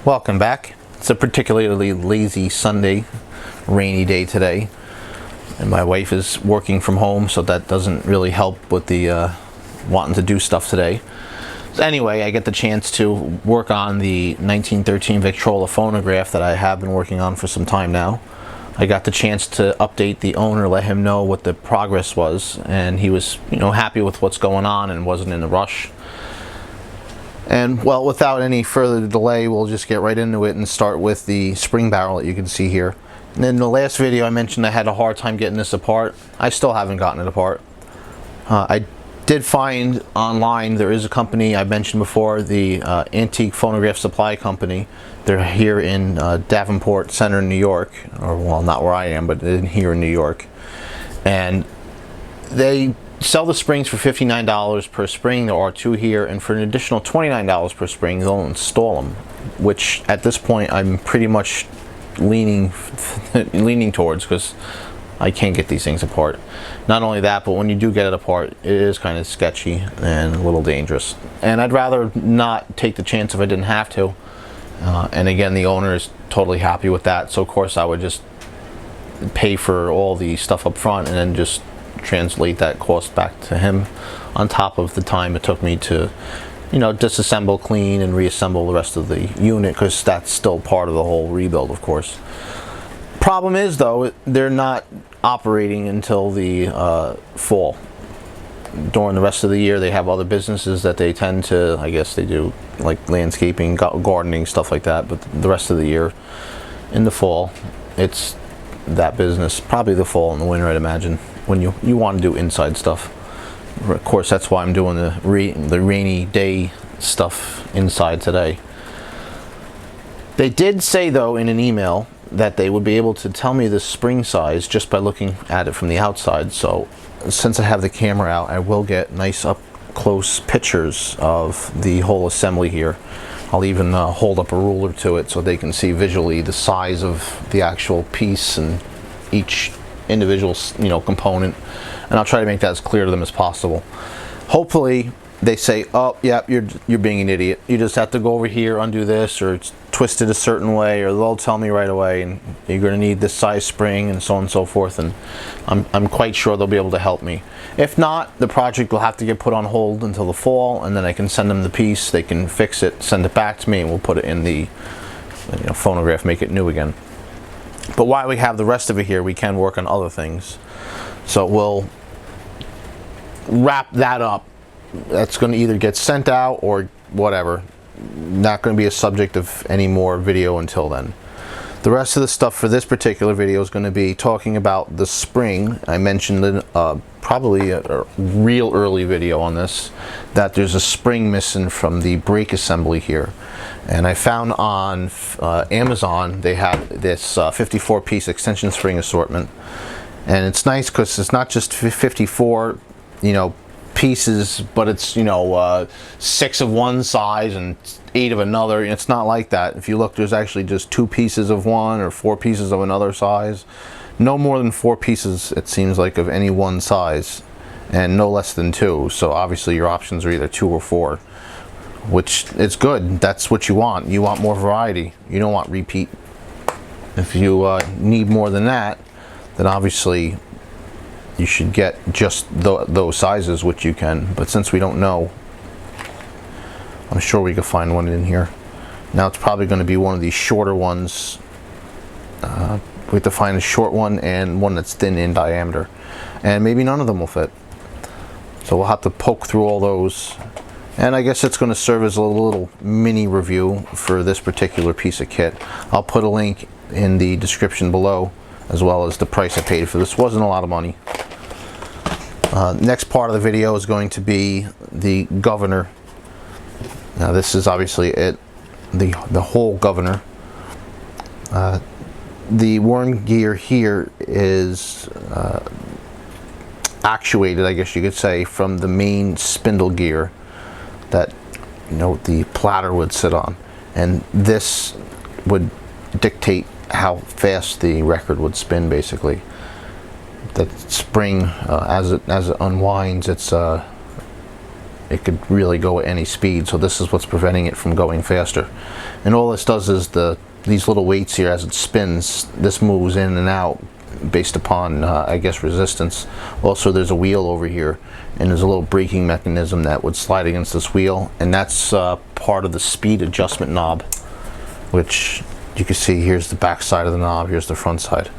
Welcome back. It's a particularly lazy Sunday, rainy day today, and my wife is working from home, so that doesn't really help with the wanting to do stuff today. So anyway, I get the chance to work on the 1913 Victrola phonograph that I have been working on for some time now. I got the chance to update the owner, let him know what the progress was, and he was, happy with what's going on and wasn't in a rush. And well, without any further delay, we'll just get right into it and start with the spring barrel that you can see here. And in the last video I mentioned I had a hard time getting this apart. I still haven't gotten it apart. I did find online there is a company I mentioned before, the Antique Phonograph Supply Company. They're here in Davenport Center, New York, or well, not where I am, but here in New York. And they sell the springs for $59 per spring. There are two here, and for an additional $29 per spring they'll install them, which at this point I'm pretty much leaning towards, because I can't get these things apart. Not only that, but when you do get it apart, it is kind of sketchy and a little dangerous, and I'd rather not take the chance if I didn't have to. And again, the owner is totally happy with that, so of course I would just pay for all the stuff up front and then just translate that cost back to him on top of the time it took me to disassemble, clean, and reassemble the rest of the unit, because that's still part of the whole rebuild, of course. Problem is though, they're not operating until the fall. During the rest of the year they have other businesses that they tend to, I guess they do, like landscaping, gardening, stuff like that, but the rest of the year, in the fall, it's that business. Probably the fall and the winter, I'd imagine, when you want to do inside stuff. Of course, that's why I'm doing the rainy day stuff inside today. They did say though in an email that they would be able to tell me the spring size just by looking at it from the outside, so since I have the camera out, I will get nice up close pictures of the whole assembly here. I'll even hold up a ruler to it so they can see visually the size of the actual piece and each individual component, and I'll try to make that as clear to them as possible. Hopefully they say, oh yeah, you're being an idiot, you just have to go over here, undo this, or it's twisted a certain way, or they'll tell me right away, and you're going to need this size spring and so on and so forth, and I'm quite sure they'll be able to help me. If not, the project will have to get put on hold until the fall, and then I can send them the piece, they can fix it, send it back to me, and we'll put it in the phonograph, make it new again. But while we have the rest of it here, we can work on other things. So we'll wrap that up. That's going to either get sent out or whatever. Not going to be a subject of any more video until then. The rest of the stuff for this particular video is going to be talking about the spring. I mentioned in probably a real early video on this that there's a spring missing from the brake assembly here. And I found on Amazon they have this 54-piece extension spring assortment. And it's nice because it's not just 54, pieces, but it's 6 of one size and 8 of another. It's not like that. If you look, there's actually just 2 pieces of one or 4 pieces of another size. No more than 4 pieces, it seems like, of any one size, and no less than 2. So obviously your options are either 2 or 4, which is good. That's what you want. You want more variety. You don't want repeat. If you need more than that, then obviously you should get just those sizes, which you can, but since we don't know, I'm sure we could find one in here. Now it's probably going to be one of these shorter ones. We have to find a short one and one that's thin in diameter, and maybe none of them will fit, so we'll have to poke through all those. And I guess it's going to serve as a little mini review for this particular piece of kit. I'll put a link in the description below, as well as the price I paid for this. Wasn't a lot of money. Next part of the video is going to be the governor. Now this is obviously it, the whole governor. The worm gear here is actuated, I guess you could say, from the main spindle gear that the platter would sit on, and this would dictate how fast the record would spin, basically. That spring, as it unwinds, it's it could really go at any speed. So this is what's preventing it from going faster. And all this does is these little weights here, as it spins, this moves in and out based upon I guess resistance. Also there's a wheel over here, and there's a little braking mechanism that would slide against this wheel, and that's part of the speed adjustment knob, which you can see here's the back side of the knob, here's the front side.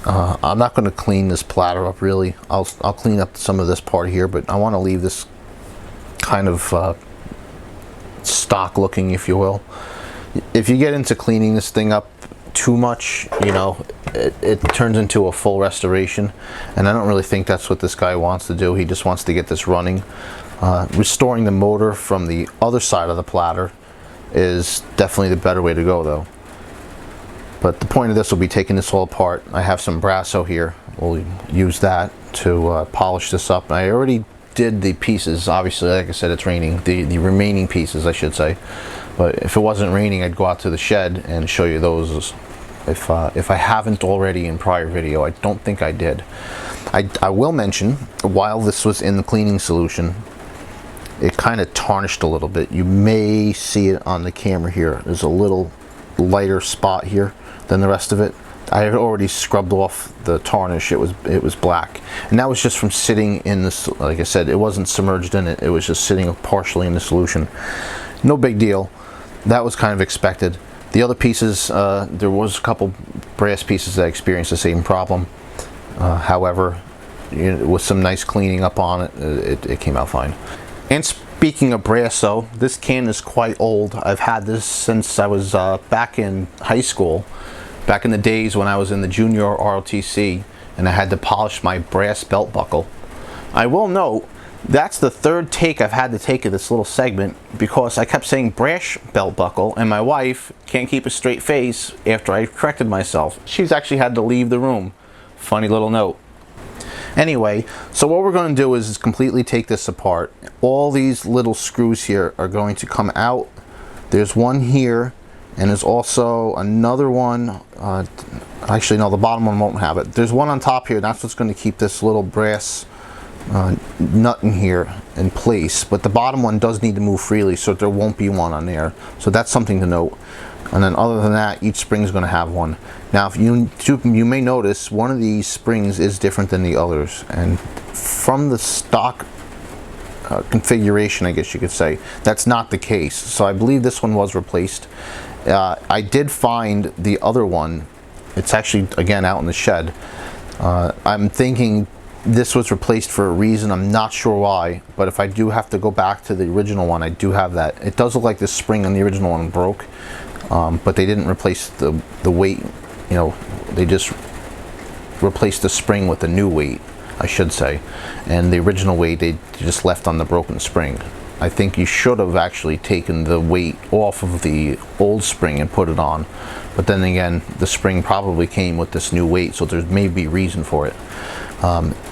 I'm not going to clean this platter up really. I'll clean up some of this part here, but I want to leave this kind of stock looking, if you will. If you get into cleaning this thing up too much, you know, it turns into a full restoration, and I don't really think that's what this guy wants to do. He just wants to get this running. Restoring the motor from the other side of the platter is definitely the better way to go though. But the point of this will be taking this all apart. I have some Brasso here. We'll use that to polish this up. I already did the pieces. Obviously, like I said, it's raining. The remaining pieces, I should say. But if it wasn't raining, I'd go out to the shed and show you those. If I haven't already in prior video, I don't think I did. I will mention, while this was in the cleaning solution, it kind of tarnished a little bit. You may see it on the camera here. There's a little lighter spot here than the rest of it. I had already scrubbed off the tarnish. It was black, and that was just from sitting in this. Like I said, it wasn't submerged in it. It was just sitting partially in the solution. No big deal. That was kind of expected. The other pieces, there was a couple brass pieces that experienced the same problem. However, you know, with some nice cleaning up on it, it came out fine. And speaking of Brasso, this can is quite old. I've had this since I was back in high school, back in the days when I was in the junior ROTC, and I had to polish my brass belt buckle. I will note, that's the third take I've had to take of this little segment, because I kept saying brass belt buckle, and my wife can't keep a straight face after I corrected myself. She's actually had to leave the room. Funny little note. Anyway, so what we're going to do is completely take this apart. All these little screws here are going to come out. There's one here, and there's also another one. Actually, no, the bottom one won't have it. There's one on top here. That's what's going to keep this little brass nut in here in place. But the bottom one does need to move freely, so there won't be one on there. So that's something to note. And then other than that, each spring is going to have one. Now, if you may notice, one of these springs is different than the others. And from the stock configuration, I guess you could say, that's not the case. So I believe this one was replaced. I did find the other one. It's actually, again, out in the shed. I'm thinking this was replaced for a reason. I'm not sure why, but if I do have to go back to the original one, I do have that. It does look like the spring on the original one broke, but they didn't replace the weight. You know, they just replaced the spring with a new weight, I should say, and the original weight they just left on the broken spring. I think you should have actually taken the weight off of the old spring and put it on, but then again, the spring probably came with this new weight, so there may be reason for it.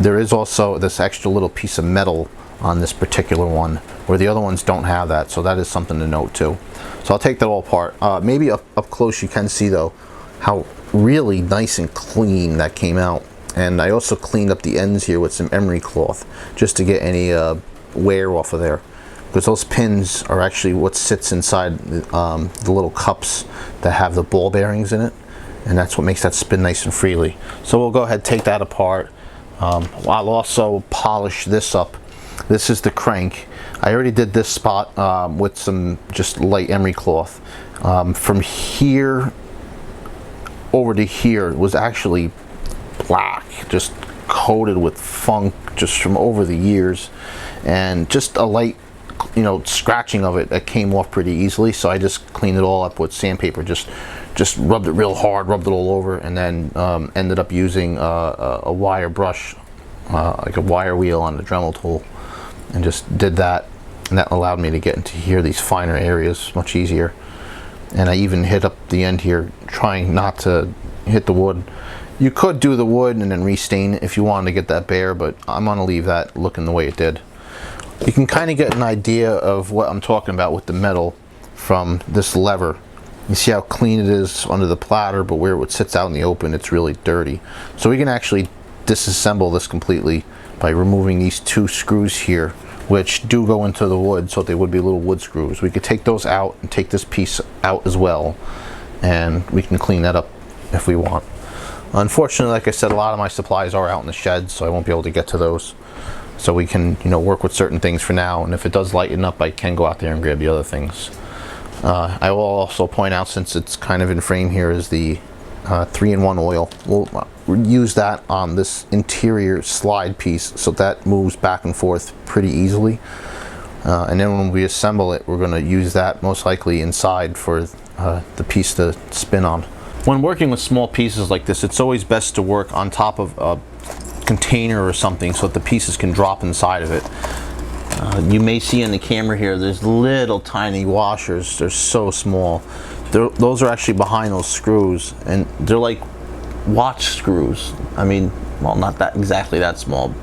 There is also this extra little piece of metal on this particular one, where the other ones don't have that, so that is something to note too. So I'll take that all apart. Maybe up close you can see though how really nice and clean that came out. And I also cleaned up the ends here with some emery cloth just to get any wear off of there, because those pins are actually what sits inside the little cups that have the ball bearings in it, and that's what makes that spin nice and freely. So we'll go ahead and take that apart. I'll also polish this up. This is the crank. I already did this spot with some just light emery cloth. From here over to here was actually black, just coated with funk just from over the years, and just a light, you know, scratching of it that came off pretty easily. So I just cleaned it all up with sandpaper, just rubbed it real hard, rubbed it all over, and then ended up using a wire brush, like a wire wheel on the Dremel tool, and just did that, and that allowed me to get into here, these finer areas, much easier. And I even hit up the end here, trying not to hit the wood. You could do the wood and then restain it if you wanted to get that bare, but I'm going to leave that looking the way it did. You can kind of get an idea of what I'm talking about with the metal from this lever. You see how clean it is under the platter, but where it sits out in the open, it's really dirty. So we can actually disassemble this completely by removing these two screws here, which do go into the wood, so they would be little wood screws. We could take those out and take this piece out as well, and we can clean that up if we want. Unfortunately, like I said, a lot of my supplies are out in the shed, so I won't be able to get to those. So we can, work with certain things for now, and if it does lighten up, I can go out there and grab the other things. I will also point out, since it's kind of in frame here, is the 3-in-1 oil. We'll use that on this interior slide piece, so that moves back and forth pretty easily. And then when we assemble it, we're going to use that most likely inside for the piece to spin on. When working with small pieces like this, it's always best to work on top of a container or something so that the pieces can drop inside of it. You may see in the camera here, there's little tiny washers. They're so small. Those are actually behind those screws, and they're like watch screws. I mean, well, not that exactly that small,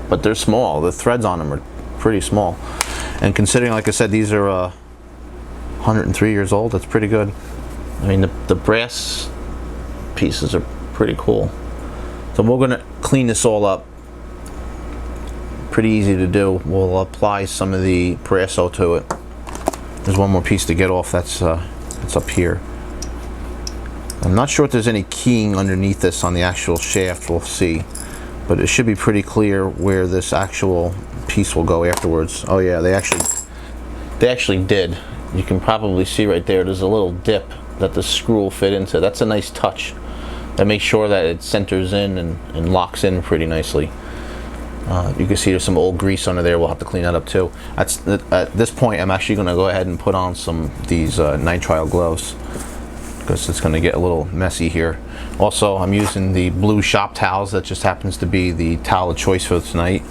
but they're small. The threads on them are pretty small. And considering, like I said, these are 103 years old, that's pretty good. I mean, the brass pieces are pretty cool. So we're going to clean this all up. Pretty easy to do. We'll apply some of the Presso to it. There's one more piece to get off. That's up here. I'm not sure if there's any keying underneath this on the actual shaft. We'll see, but it should be pretty clear where this actual piece will go afterwards. Oh yeah, they actually did. You can probably see right there. There's a little dip that the screw will fit into. That's a nice touch. That makes sure that it centers in and locks in pretty nicely. You can see there's some old grease under there. We'll have to clean that up too. At this point, I'm actually going to go ahead and put on these nitrile gloves, because it's going to get a little messy here. Also, I'm using the blue shop towels. That just happens to be the towel of choice for tonight.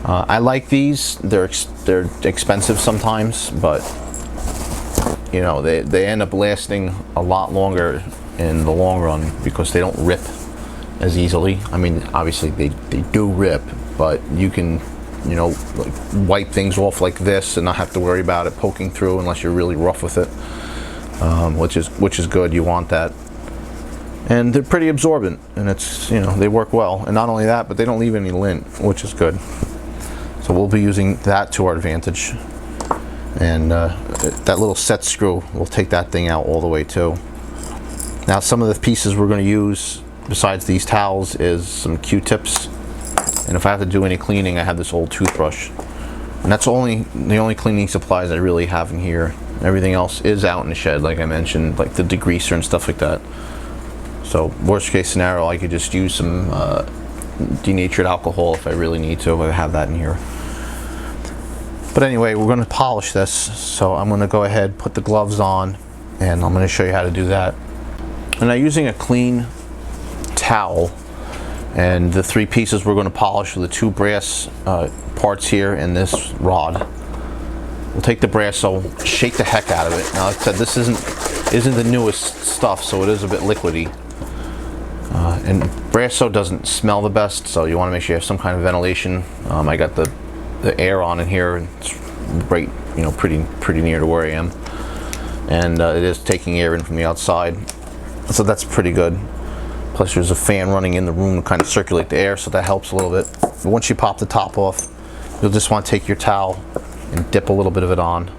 I like these. They're expensive sometimes, but they end up lasting a lot longer in the long run because they don't rip as easily. I mean, obviously they do rip, but you can like wipe things off like this and not have to worry about it poking through unless you're really rough with it, which is good. You want that. And they're pretty absorbent, and it's they work well. And not only that, but they don't leave any lint, which is good. So we'll be using that to our advantage. And that little set screw, we'll take that thing out all the way too. Now, some of the pieces we're going to use besides these towels is some Q-tips, and if I have to do any cleaning, I have this old toothbrush, and that's the only cleaning supplies I really have in here. Everything else is out in the shed, like I mentioned, like the degreaser and stuff like that. So worst case scenario, I could just use some denatured alcohol if I really need to, if I have that in here. But anyway, we're going to polish this, so I'm going to go ahead, put the gloves on, and I'm going to show you how to do that. And I'm using a clean towel, and the 3 pieces we're going to polish are the 2 brass parts here and this rod. We'll take the Presso, shake the heck out of it. Now, like I said, this isn't the newest stuff, so it is a bit liquidy. And Presso doesn't smell the best, so you want to make sure you have some kind of ventilation. I got the air on in here, and it's right, pretty near to where I am, and it is taking air in from the outside, so that's pretty good. Plus, there's a fan running in the room to kind of circulate the air, so that helps a little bit. But once you pop the top off, you'll just want to take your towel and dip a little bit of it on,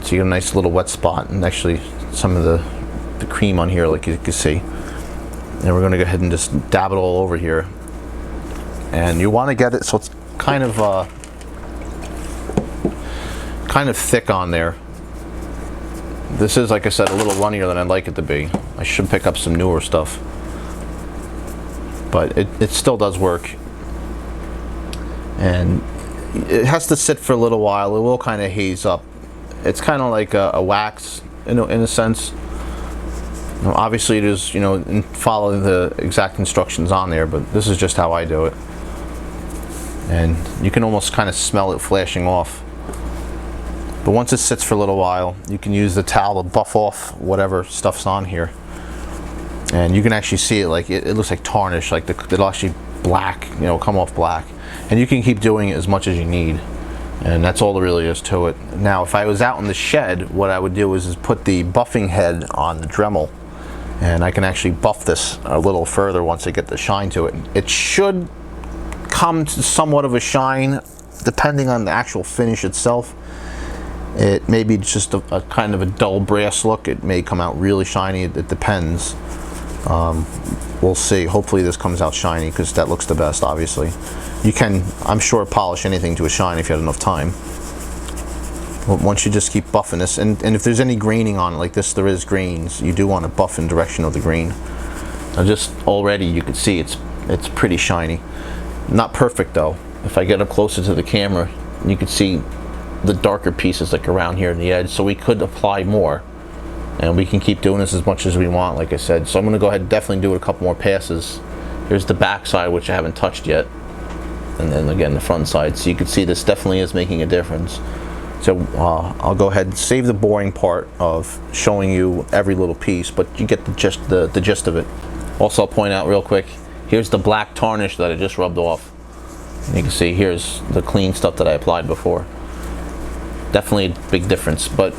so you get a nice little wet spot, and actually some of the cream on here, like you can see. And we're going to go ahead and just dab it all over here, and you want to get it so it's kind of thick on there. This is, like I said, a little runnier than I'd like it to be. I should pick up some newer stuff, but it still does work. And it has to sit for a little while. It will kind of haze up. It's kind of like a wax in a sense. Obviously, it is, follow the exact instructions on there, but this is just how I do it. And you can almost kind of smell it flashing off. But once it sits for a little while, you can use the towel to buff off whatever stuff's on here. And you can actually see it, like it looks like tarnish, like it'll actually black, come off black. And you can keep doing it as much as you need. And that's all there really is to it. Now, if I was out in the shed, what I would do is put the buffing head on the Dremel. And I can actually buff this a little further once I get the shine to it. It should come to somewhat of a shine depending on the actual finish itself, it may be just a kind of a dull brass look. It may come out really shiny. It depends. We'll see. Hopefully this comes out shiny, because that looks the best, obviously. You can, I'm sure, polish anything to a shine if you had enough time. But once you just keep buffing this, and if there's any graining on it, like this, there is grains, you do want to buff in direction of the grain. Now just already you can see it's pretty shiny. Not perfect though. If I get up closer to the camera, you can see the darker pieces like around here in the edge, so we could apply more. And we can keep doing this as much as we want, like I said. So I'm going to go ahead and definitely do a couple more passes. Here's the back side, which I haven't touched yet. And then again, the front side. So you can see this definitely is making a difference. So I'll go ahead and save the boring part of showing you every little piece, but you get the gist of it. Also, I'll point out real quick, here's the black tarnish that I just rubbed off. And you can see here's the clean stuff that I applied before. Definitely a big difference. But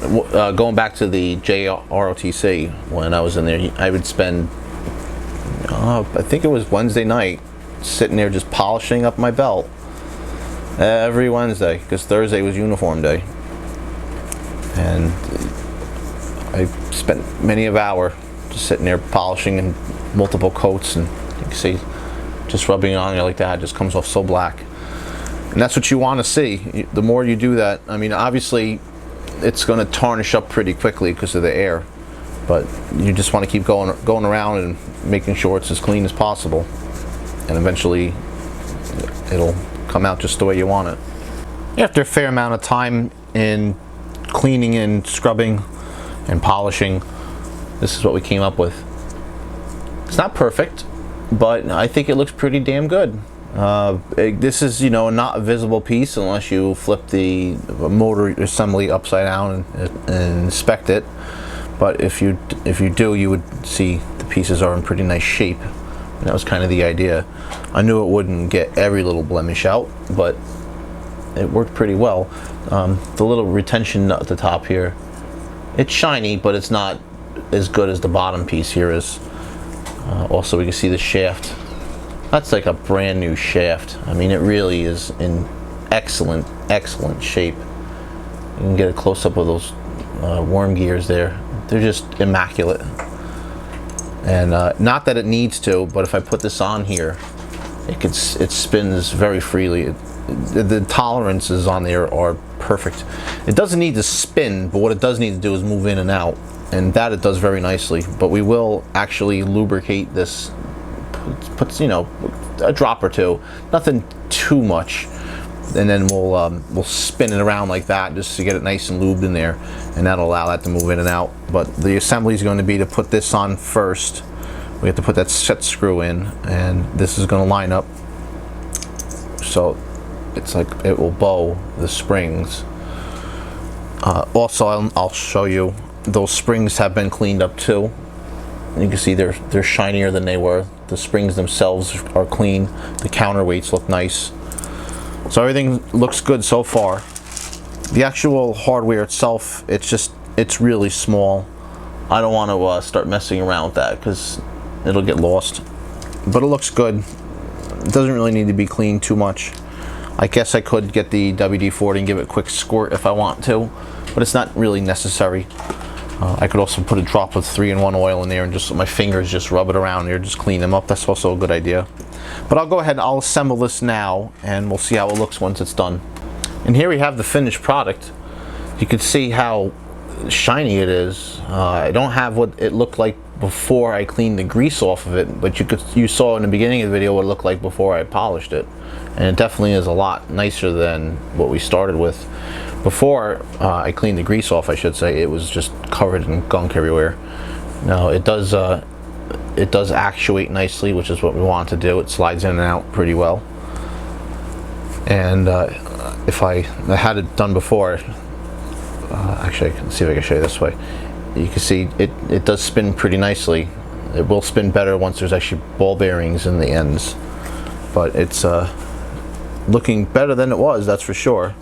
going back to the JROTC, when I was in there, I would spend, I think it was Wednesday night, sitting there just polishing up my belt every Wednesday, because Thursday was uniform day. And I spent many an hour just sitting there polishing in multiple coats, and you can see just rubbing it on there like that, it just comes off so black. And that's what you want to see. The more you do that, I mean, obviously it's going to tarnish up pretty quickly because of the air, but you just want to keep going around and making sure it's as clean as possible, and eventually it'll come out just the way you want it. After a fair amount of time in cleaning and scrubbing and polishing, this is what we came up with. It's not perfect, but I think it looks pretty damn good. This is, you know, not a visible piece unless you flip the motor assembly upside down and inspect it. But if you do, you would see the pieces are in pretty nice shape. And that was kind of the idea. I knew it wouldn't get every little blemish out, but it worked pretty well. The little retention nut at the top here, it's shiny, but it's not as good as the bottom piece here is. Also, we can see the shaft. That's like a brand new shaft. I mean, it really is in excellent shape. You can get a close-up of those worm gears there. They're just immaculate. And not that it needs to, but if I put this on here, it spins very freely. The tolerances on there are perfect. It doesn't need to spin, but what it does need to do is move in and out, and that it does very nicely. But we will actually lubricate this. Puts, you know, a drop or two, nothing too much, and then we'll spin it around like that just to get it nice and lubed in there, and that'll allow that to move in and out. But the assembly is going to be to put this on first. We have to put that set screw in, and this is going to line up so it's like it will bow the springs. Also, I'll show you those springs have been cleaned up too. You can see they're shinier than they were. The springs themselves are clean. The counterweights look nice. So everything looks good so far. The actual hardware itself, it's really small. I don't want to start messing around with that because it'll get lost. But it looks good. It doesn't really need to be cleaned too much. I guess I could get the WD-40 and give it a quick squirt if I want to, but it's not really necessary. I could also put a drop of 3-in-1 oil in there and just let my fingers just rub it around there, just clean them up. That's also a good idea. But I'll go ahead and I'll assemble this now, and we'll see how it looks once it's done. And here we have the finished product. You can see how shiny it is. I don't have what it looked like before I cleaned the grease off of it, but you saw in the beginning of the video what it looked like before I polished it. And it definitely is a lot nicer than what we started with. Before I cleaned the grease off, I should say, it was just covered in gunk everywhere. Now it does actuate nicely, which is what we want to do. It slides in and out pretty well. And if I had it done before, actually I can see if I can show you this way. You can see it does spin pretty nicely. It will spin better once there's actually ball bearings in the ends. But it's looking better than it was, that's for sure.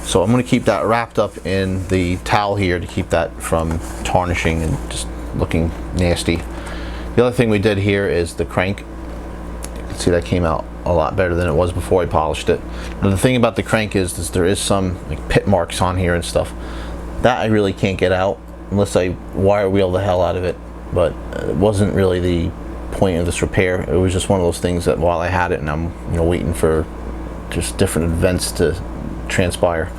So I'm going to keep that wrapped up in the towel here to keep that from tarnishing and just looking nasty. The other thing we did here is the crank. You can see that came out a lot better than it was before I polished it. Now, the thing about the crank is there is some like pit marks on here and stuff that I really can't get out unless I wire wheel the hell out of it. But it wasn't really the point of this repair. It was just one of those things that while I had it and I'm waiting for just different events to transpire,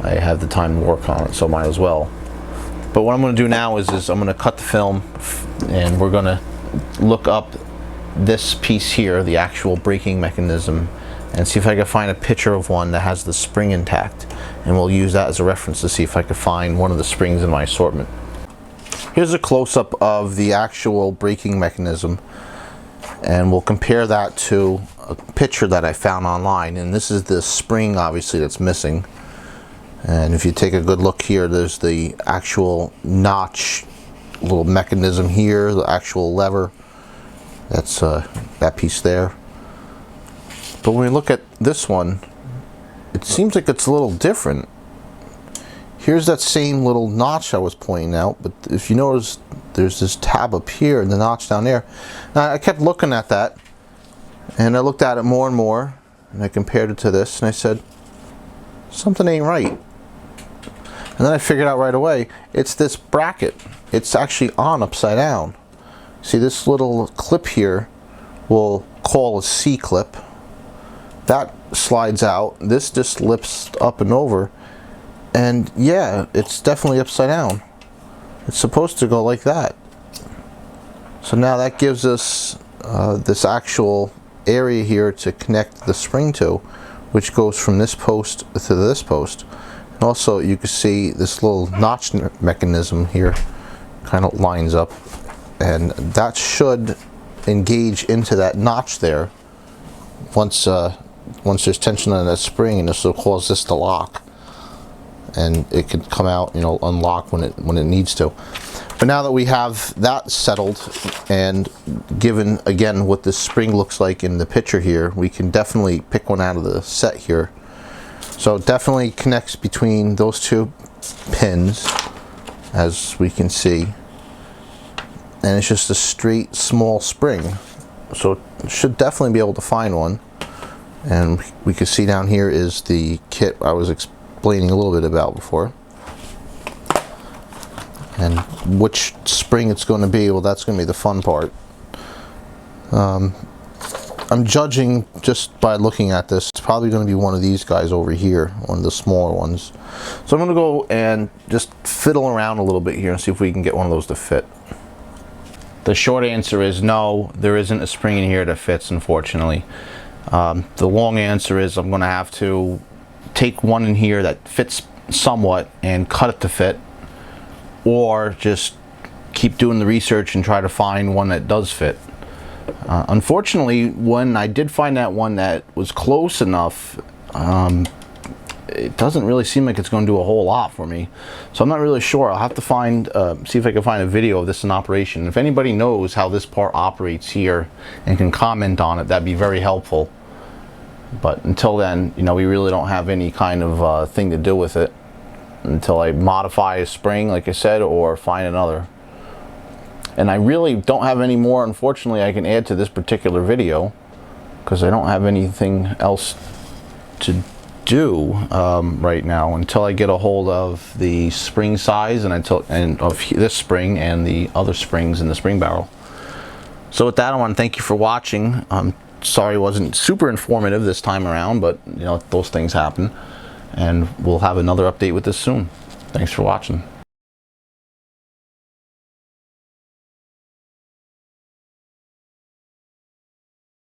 I have the time to work on it, so might as well. But what I'm going to do now is I'm going to cut the film, and we're going to look up this piece here, the actual braking mechanism, and see if I can find a picture of one that has the spring intact, and we'll use that as a reference to see if I can find one of the springs in my assortment. Here's a close-up of the actual braking mechanism, and we'll compare that to a picture that I found online. And this is the spring, obviously, that's missing. And if you take a good look here, there's the actual notch little mechanism here, the actual lever. That's that piece there. But when we look at this one, it seems like it's a little different. Here's that same little notch I was pointing out, but if you notice, there's this tab up here and the notch down there. Now, I kept looking at that, and I looked at it more and more, and I compared it to this, and I said, something ain't right. And then I figured out right away, it's this bracket. It's actually on upside down. See, this little clip here we'll call a C clip. That slides out. This just lifts up and over. And yeah, it's definitely upside down. It's supposed to go like that. So now that gives us this actual area here to connect the spring to, which goes from this post to this post. And also you can see this little notch mechanism here kind of lines up, and that should engage into that notch there once there's tension on that spring, and this will cause this to lock, and it can come out, unlock when it needs to. But now that we have that settled, and given again what this spring looks like in the picture here, we can definitely pick one out of the set here. So it definitely connects between those two pins, as we can see, and it's just a straight small spring. So it should definitely be able to find one. And we can see down here is the kit I was explaining a little bit about before. And which spring it's going to be, well, that's going to be the fun part. I'm judging just by looking at this, it's probably going to be one of these guys over here, one of the smaller ones. So I'm going to go and just fiddle around a little bit here and see if we can get one of those to fit. The short answer is no, there isn't a spring in here that fits, unfortunately. The long answer is I'm going to have to take one in here that fits somewhat and cut it to fit, or just keep doing the research and try to find one that does fit. Unfortunately, when I did find that one that was close enough, it doesn't really seem like it's going to do a whole lot for me. So I'm not really sure. I'll have to find, see if I can find a video of this in operation. If anybody knows how this part operates here and can comment on it, that'd be very helpful. But until then, we really don't have any kind of thing to do with it until I modify a spring, like I said, or find another. And I really don't have any more, unfortunately, I can add to this particular video, because I don't have anything else to do right now until I get a hold of the spring size and of this spring and the other springs in the spring barrel. So with that, I want to thank you for watching. I'm sorry it wasn't super informative this time around, but those things happen, and we'll have another update with this soon. Thanks for watching.